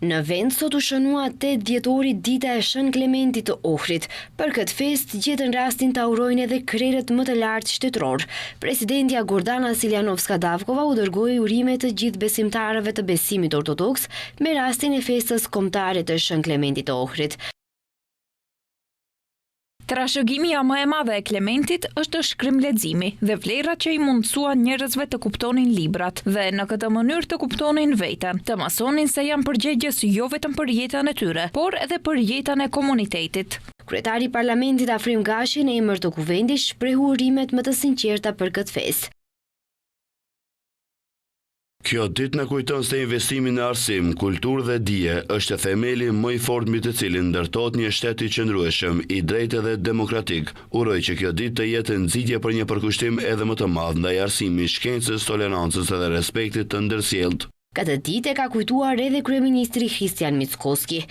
Në vend sot u shënua 8 dhjetori dita e Shën Klementit të Ohrit. Për këtë festë gjetën rastin ta urojnë edhe krerët më të lartë shtetëror. Presidentja Gordana Siljanovska-Davkova u dërgoi urime të gjithë besimtarëve të besimit ortodoks me rastin e festës kombëtare të Shën Klementit të Ohrit. Trashëgimia më e madhe e Klementit është shkrimleximi dhe vlera që i mundësua njerëzve të kuptonin librat dhe në këtë mënyrë të kuptonin veten, të mësonin se janë përgjegjës jo vetëm për jetën e tyre, por edhe për jetën e komunitetit. Kryetari i Parlamentit Afrim Gashi në emër të kuvendit shprehu urimet më të sinqerta për këtë festë. Kjo ditë na kujton se investimi në arsim, kulturë dhe dije është themeli më i fortë mbi të cilin ndërtohet një shtet i qëndrueshëm, i drejtë dhe demokratik. Uroj që kjo ditë të jetë nxitje për një përkushtim edhe më të madh ndaj arsimit, shkencës, tolerancës dhe respektit të ndërsjellët. Këtë ditë e ka kujtuar edhe kryeministri Christian Mickoski.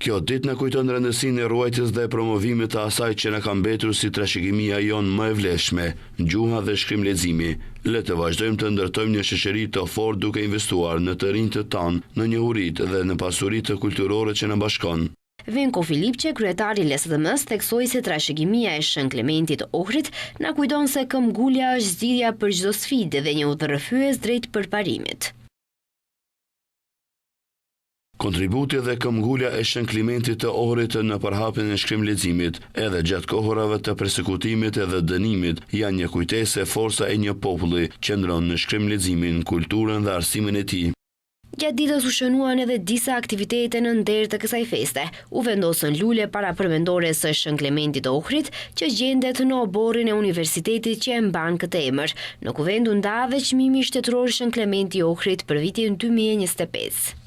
Kjo ditë na kujton rëndësinë e ruajtjes dhe promovimit të asaj që na ka mbetur si trashëgimia jonë më e vlefshme, gjuha dhe shkrimleximi. Le të vazhdojmë të ndërtojmë një shoqëri të fortë duke investuar në të rinjtë tanë, në njohuritë dhe në pasuritë kulturore që na bashkon. Venko Filipçe, kryetari i LSDM-s, theksoi se trashëgimia e Shën Klementit të Ohrit na kujton se këmbgulja është zgjidhja për çdo sfidë dhe një udhërrëfyes drejt përparimit. Kontributi dhe këmbgulja e Shën Klementit të Ohrit në përhapjen e shkrimleximit, edhe gjatë kohërave të përsekutimit edhe dënimit, janë një kujtesë se forca e një populli qëndron në shkrimleximin, kulturën dhe arsimin e tij. Gjatë ditës u shënuan edhe disa aktivitete në nder të kësaj feste. U vendosën lule para përmendores së Shën Klementit të Ohrit, që gjendet në oborrin e universitetit që e mban këtë emër. Në kuvend u nda dhe çmimi shtetëror Shën Klementi i Ohrit për vitin 2025.